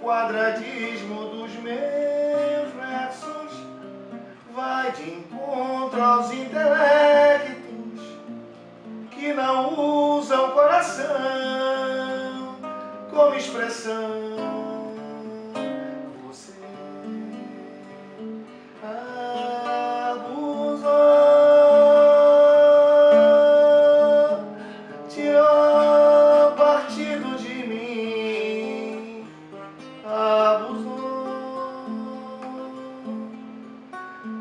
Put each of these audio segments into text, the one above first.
quadradismo dos meus versos vai de encontro aos intelectos que não usam coração como expressão. Você abusou, tirou partido de mim, abusou,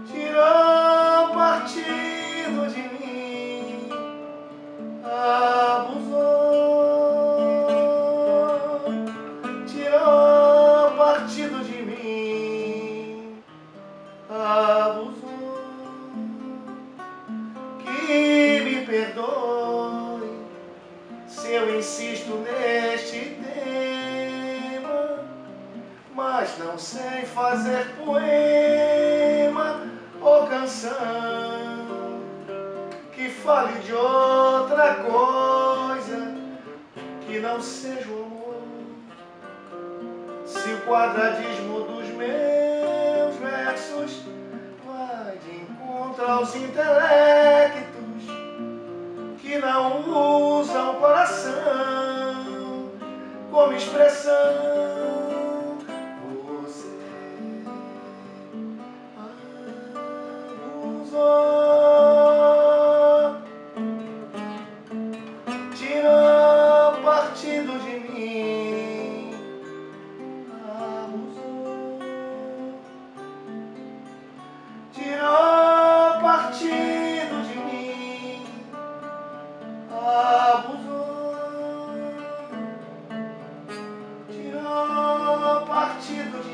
tirou partido de mim, abusou, tirou partido de mim, abusou. Que me perdoe se eu insisto neste tema, mas não sei fazer poema ou canção que fale de outra coisa que não seja o amor. Se o quadradismo dos meus versos vai de encontro aos intelectos que não usam coração como expressão, você abusou, tirou partido de mim, abusou, tirou partido de mim, abusou, tirou partido de